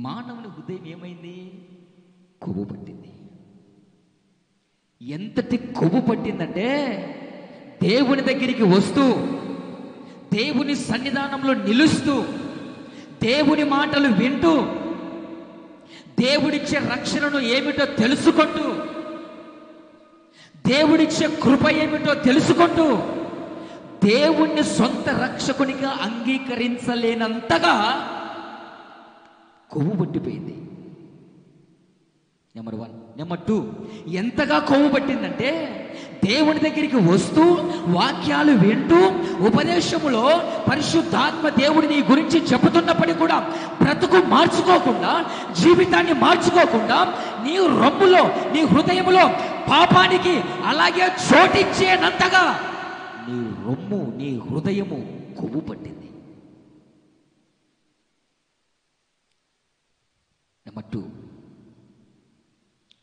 మానవుని హృదయం ఏమైంది? కొవ్వు పట్టింది. ఎంతటి కొవ్వు పట్టిందంటే దేవుని దగ్గరికి వస్తూ, దేవుని సన్నిధానంలో నిలుస్తూ, దేవుని మాటలు వింటూ, దేవుడిచ్చే రక్షణను ఏమిటో తెలుసుకుంటూ, దేవుడిచ్చే కృప ఏమిటో తెలుసుకుంటూ, దేవుణ్ణి సొంత రక్షకునిగా అంగీకరించలేనంతగా కొవ్వు పట్టిపోయింది. నెంబర్ 1. నెంబర్ 2, ఎంతగా కొవ్వు పట్టిందంటే దేవుని దగ్గరికి వస్తూ, వాక్యాలు వింటూ, ఉపదేశములో పరిశుద్ధాత్మ దేవుడి నీ గురించి చెబుతున్నప్పటికీ కూడా బ్రతుకు మార్చుకోకుండా, జీవితాన్ని మార్చుకోకుండా, నీ రొమ్ములో, నీ హృదయములో పాపానికి అలాగే చోటిచ్చేనంతగా నీ రొమ్ము, నీ హృదయము కొవ్వు పట్టింది. నెంబర్ 2,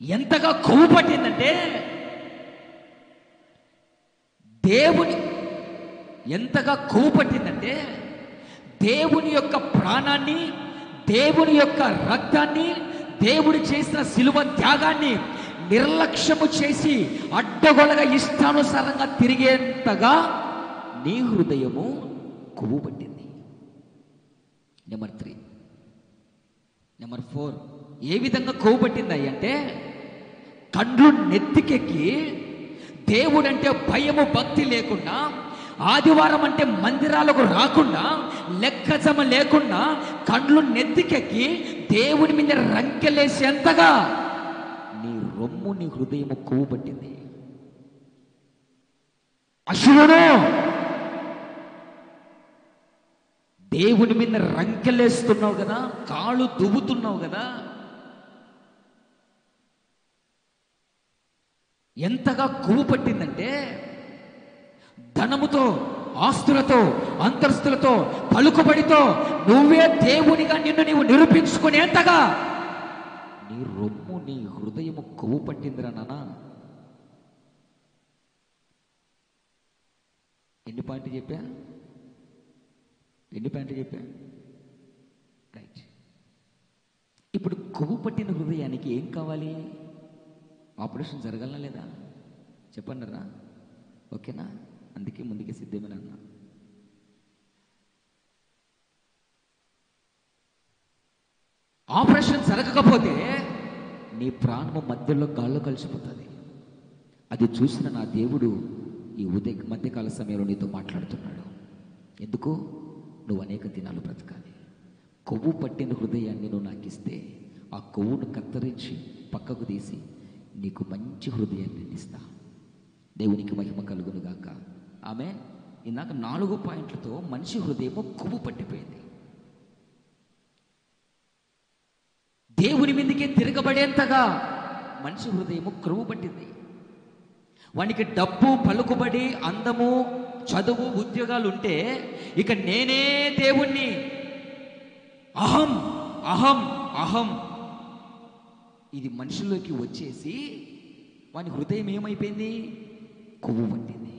ఎంతగా కొవ్వు పట్టిందంటే ఎంతగా కొవ్వు పట్టిందంటే దేవుని యొక్క ప్రాణాన్ని, దేవుని యొక్క రక్తాన్ని, దేవుడు చేసిన శిలువ త్యాగాన్ని నిర్లక్ష్యము చేసి అడ్డగొలగా ఇష్టానుసారంగా తిరిగేంతగా నీ హృదయము కొవ్వు పట్టింది. నెంబర్ 3. నెంబర్ 4, ఏ విధంగా కొవ్వు పట్టింది అంటే కండ్లు నెత్తికెక్కి దేవుడంటే భయము భక్తి లేకుండా, ఆదివారం అంటే మందిరాలకు రాకుండా, లెక్కజమ లేకుండా కండ్లు నెత్తికెక్కి దేవుని మీద రంకెలేసేంతగా నీ రొమ్ము, నీ హృదయము కొవ్వు పట్టింది. అశువుడు దేవుని మీద రంకెలేస్తున్నావు కదా, కాళ్ళు దువ్వుతున్నావు కదా, ఎంతగా కొవ్వు పట్టిందంటే ధనముతో, ఆస్తులతో, అంతస్తులతో, పలుకుబడితో నువ్వే దేవునిగా నిన్ను నీవు నిరూపించుకునేంతగా నీ రొమ్ము, నీ హృదయము కొవ్వు పట్టిందిరా నాన్న. ఎన్ని పాయింట్లు చెప్పా? రైట్. ఇప్పుడు కొవ్వు పట్టిన హృదయానికి ఏం కావాలి? ఆపరేషన్ జరగాలనా లేదా? చెప్పండిరా. ఓకేనా? అందుకే ముందుకే సిద్ధమేనా అన్నా. ఆపరేషన్ జరగకపోతే నీ ప్రాణము మధ్యలో గాల్లో కలిసిపోతుంది. అది చూసిన నా దేవుడు ఈ మధ్యకాల సమయంలో నీతో మాట్లాడుతున్నాడు. ఎందుకు? నువ్వు అనేక దినాలు బ్రతకాలి. కొవ్వు పట్టిన హృదయాన్ని నువ్వు నాకు ఇస్తే ఆ కొవ్వును కత్తిరించి పక్కకు తీసి నీకు మంచి హృదయాన్ని ఇస్తా. దేవునికి మహిమ కలుగును గాక. ఆమేన్. ఇందాక 4 పాయింట్లతో మనిషి హృదయము కొవ్వు పట్టిపోయింది. దేవుని మీదకే తిరగబడేంతగా మనిషి హృదయము కొవ్వు పట్టింది. వానికి డబ్బు, పలుకుబడి, అందము, చదువు, ఉద్యోగాలు ఉంటే ఇక నేనే దేవుణ్ణి, అహం అహం అహం ఇది మనుషుల్లోకి వచ్చేసి వాని హృదయం ఏమైపోయింది? కొవ్వు పట్టింది.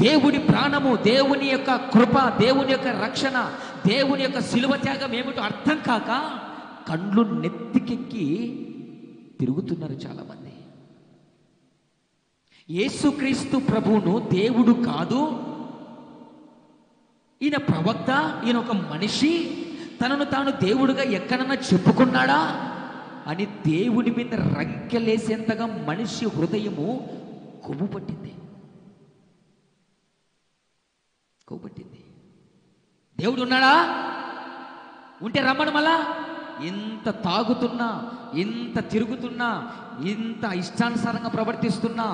దేవుడి ప్రాణము, దేవుని యొక్క కృప, దేవుని యొక్క రక్షణ, దేవుని యొక్క శిలువ త్యాగం ఏమిటో అర్థం కాక కండ్లు నెత్తికెక్కి తిరుగుతున్నారు చాలామంది. యేసుక్రీస్తు ప్రభువును దేవుడు కాదు, ఈయన ప్రవక్త, ఈయన ఒక మనిషి, తనను తాను దేవుడుగా ఎక్కడన్నా చెప్పుకున్నాడా అని దేవుడి మీద రంకెలేసేంతగా మనిషి హృదయము కొవ్వు పట్టింది. దేవుడు ఉన్నాడా? ఉంటే రమ్మను. మళ్ళా ఇంత తాగుతున్నా, ఇంత తిరుగుతున్నా, ఇంత ఇష్టానుసారంగా ప్రవర్తిస్తున్నా,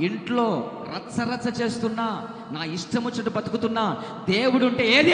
ఇంట్లో రచ్చరచ్చ చేస్తున్నా, నా ఇష్టం వచ్చినట్టు బతుకుతున్నా, దేవుడు ఉంటే ఏది